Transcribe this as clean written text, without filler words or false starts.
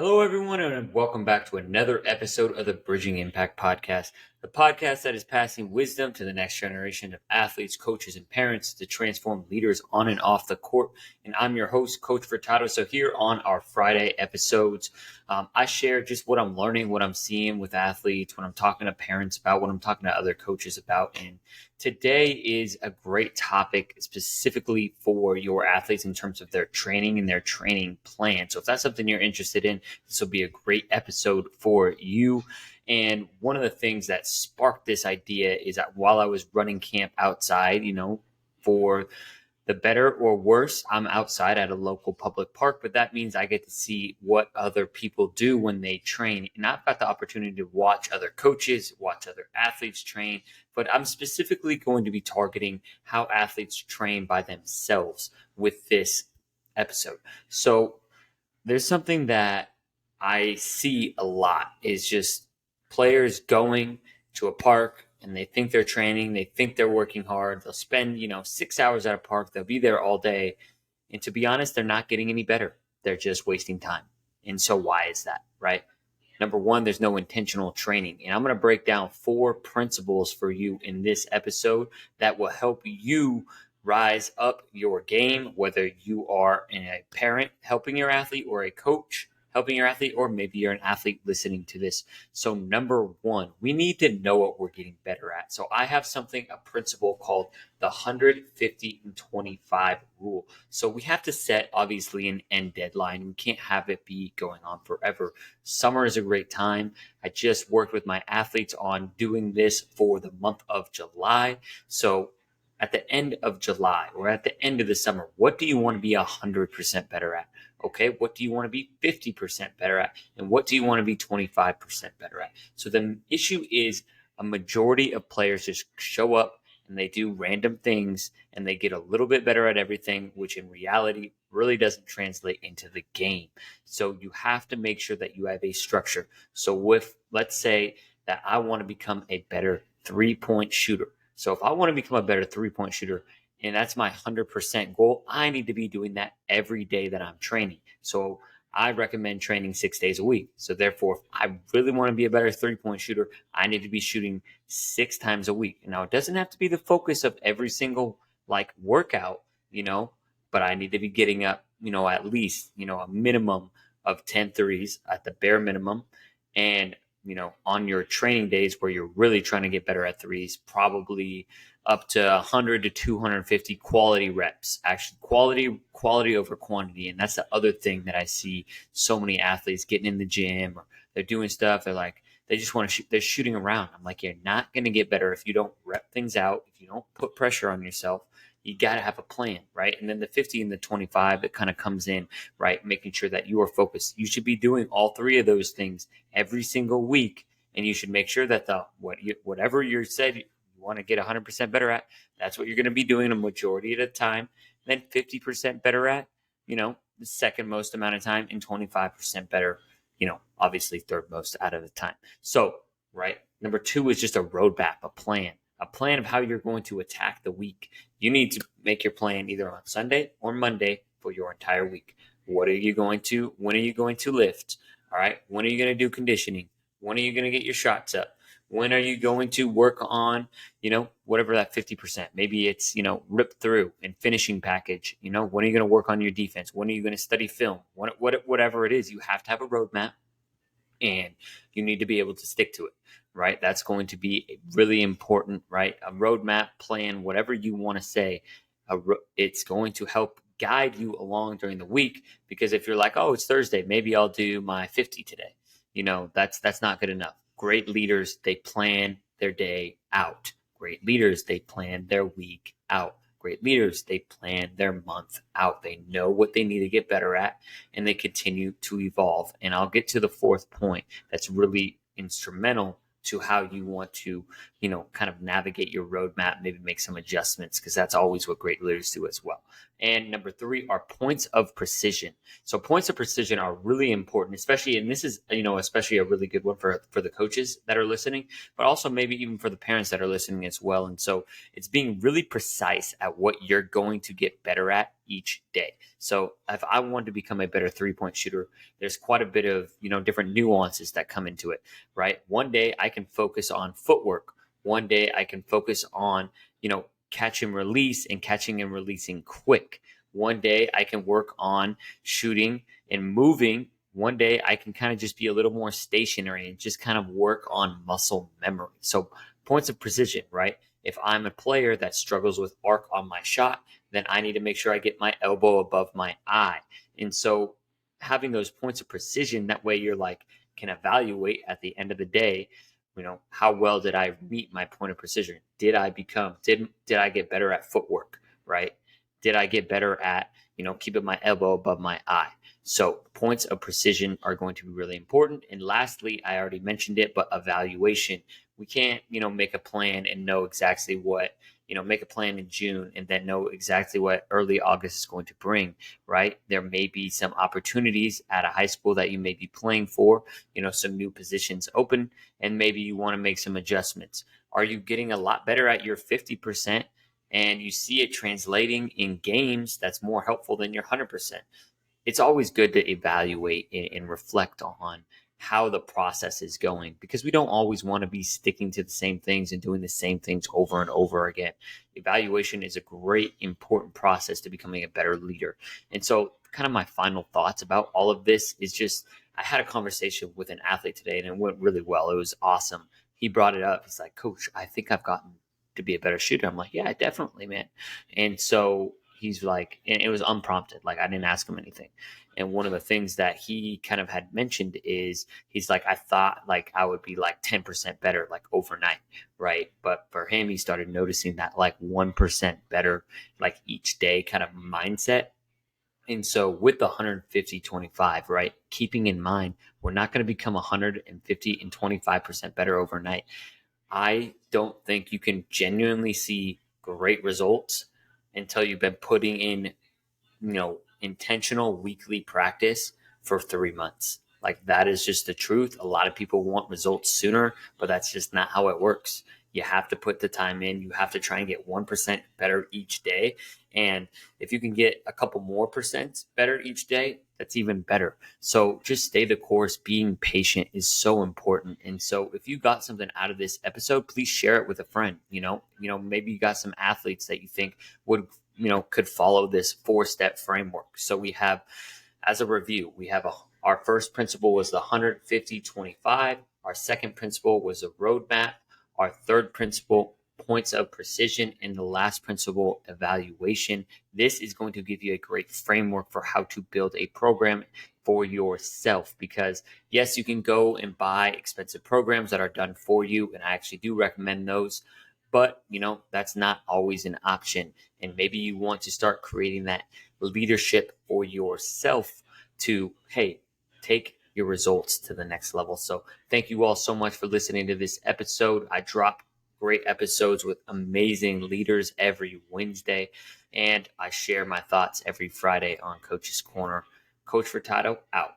Hello, everyone, and welcome back to another episode of the Bridging Impact Podcast, the podcast that is passing wisdom to the next generation of athletes, coaches, and parents to transform leaders on and off the court. And I'm your host, Coach Furtado. So here on our Friday episodes, I share just what I'm learning, what I'm seeing with athletes, what I'm talking to parents about, what I'm talking to other coaches about. And today is a great topic specifically for your athletes in terms of their training and their training plan. So if that's something you're interested in, this will be a great episode for you. And one of the things that sparked this idea is that while I was running camp outside, for the better or worse, I'm outside at a local public park, but that means I get to see what other people do when they train. And I've got the opportunity to watch other coaches, watch other athletes train, but I'm specifically going to be targeting how athletes train by themselves with this episode. So there's something that I see a lot is just players going to a park and they think they're training, they think they're working hard. They'll spend, 6 hours at a park, they'll be there all day. And to be honest, they're not getting any better. They're just wasting time. And so why is that, right? Number one, there's no intentional training. And I'm going to break down 4 principles for you in this episode that will help you rise up your game, whether you are a parent helping your athlete or a coach helping your athlete, or maybe you're an athlete listening to this. So number one, we need to know what we're getting better at. So I have a principle called the 150 and 25 rule. So we have to set obviously an end deadline. We can't have it be going on forever. Summer is a great time. I just worked with my athletes on doing this for the month of July. So at the end of July or at the end of the summer, what do you want to be 100% better at? Okay, what do you want to be 50% better at? And what do you want to be 25% better at? So the issue is a majority of players just show up and they do random things and they get a little bit better at everything, which in reality really doesn't translate into the game. So you have to make sure that you have a structure. So let's say that I want to become a better 3-point shooter. So if I want to become a better 3-point shooter, and that's my 100% goal, I need to be doing that every day that I'm training. So I recommend training 6 days a week. So therefore, if I really want to be a better 3-point shooter, I need to be shooting 6 times a week. Now, it doesn't have to be the focus of every single workout, but I need to be getting up, at least, a minimum of 10 threes at the bare minimum. And on your training days where you're really trying to get better at threes, probably up to 100 to 250 quality reps. Actually, quality over quantity. And that's the other thing that I see so many athletes getting in the gym or they're doing stuff. They just want to shoot. They're shooting around. I'm like, you're not going to get better if you don't rep things out, if you don't put pressure on yourself. You got to have a plan, right? And then the 50 and the 25, it kind of comes in, right? Making sure that you are focused. You should be doing all 3 of those things every single week. And you should make sure that whatever you said you want to get 100% better at, that's what you're going to be doing a majority of the time. Then 50% better at, the second most amount of time, and 25% better, obviously third most out of the time. So, right. Number 2 is just a roadmap, a plan of how you're going to attack the week. You need to make your plan either on Sunday or Monday for your entire week. When are you going to lift? All right. When are you going to do conditioning? When are you going to get your shots up? When are you going to work on, whatever that 50%? Maybe it's, rip through and finishing package. When are you going to work on your defense? When are you going to study film? Whatever it is, you have to have a roadmap and you need to be able to stick to it, right? That's going to be really important, right? A roadmap, plan, whatever you want to say, it's going to help guide you along during the week. Because if you're like, oh, it's Thursday, maybe I'll do my 50 today. That's not good enough. Great leaders, they plan their day out. Great leaders, they plan their week out. Great leaders, they plan their month out. They know what they need to get better at, and they continue to evolve. And I'll get to the 4th point that's really instrumental to how you want to, kind of navigate your roadmap, maybe make some adjustments, because that's always what great leaders do as well. And number 3 are points of precision. So points of precision are really important, especially, and this is, especially a really good one for the coaches that are listening, but also maybe even for the parents that are listening as well. And so it's being really precise at what you're going to get better at each day. So if I want to become a better 3-point shooter, there's quite a bit of, different nuances that come into it, right? One day I can focus on footwork. One day I can focus on, catch and release and catching and releasing quick. One day I can work on shooting and moving. One day I can kind of just be a little more stationary and just kind of work on muscle memory. So points of precision, right? If I'm a player that struggles with arc on my shot, then I need to make sure I get my elbow above my eye. And so having those points of precision, that way you're like, can evaluate at the end of the day, how well did I meet my point of precision? Did I get better at footwork, right? Did I get better at, keeping my elbow above my eye? So points of precision are going to be really important. And lastly, I already mentioned it, but evaluation. We can't, make a plan and know exactly what, make a plan in June and then know exactly what early August is going to bring, right? There may be some opportunities at a high school that you may be playing for, some new positions open, and maybe you want to make some adjustments. Are you getting a lot better at your 50%? And you see it translating in games that's more helpful than your 100%. It's always good to evaluate and reflect on how the process is going, because we don't always want to be sticking to the same things and doing the same things over and over again. Evaluation is a great, important process to becoming a better leader. And so kind of my final thoughts about all of this is just, I had a conversation with an athlete today and it went really well. It was awesome. He brought it up. He's like, Coach, I think I've gotten to be a better shooter. I'm like, yeah, definitely, man. And so he's like, and it was unprompted. Like I didn't ask him anything. And one of the things that he kind of had mentioned is he's like, I thought like I would be like 10% better like overnight. Right. But for him, he started noticing that like 1% better, like each day kind of mindset. And so with the 150-25, right, keeping in mind, we're not going to become 150 and 25% better overnight. I don't think you can genuinely see great results until you've been putting in, intentional weekly practice for 3 months. Like that is just the truth. A lot of people want results sooner, but that's just not how it works. You have to put the time in. You have to try and get 1% better each day. And if you can get a couple more percent better each day, that's even better. So just stay the course. Being patient is so important. And so if you got something out of this episode, please share it with a friend. Maybe you got some athletes that you think would, could follow this 4-step framework. So we have, as a review, we have our first principle was the 150-25. Our second principle was a roadmap. Our third principle, points of precision, and the last principle, evaluation. This is going to give you a great framework for how to build a program for yourself, because yes, you can go and buy expensive programs that are done for you, and I actually do recommend those, but that's not always an option. And maybe you want to start creating that leadership for yourself to, hey, take your results to the next level. So thank you all so much for listening to this episode. I drop great episodes with amazing leaders every Wednesday, and I share my thoughts every Friday on Coach's Corner. Coach Furtado out.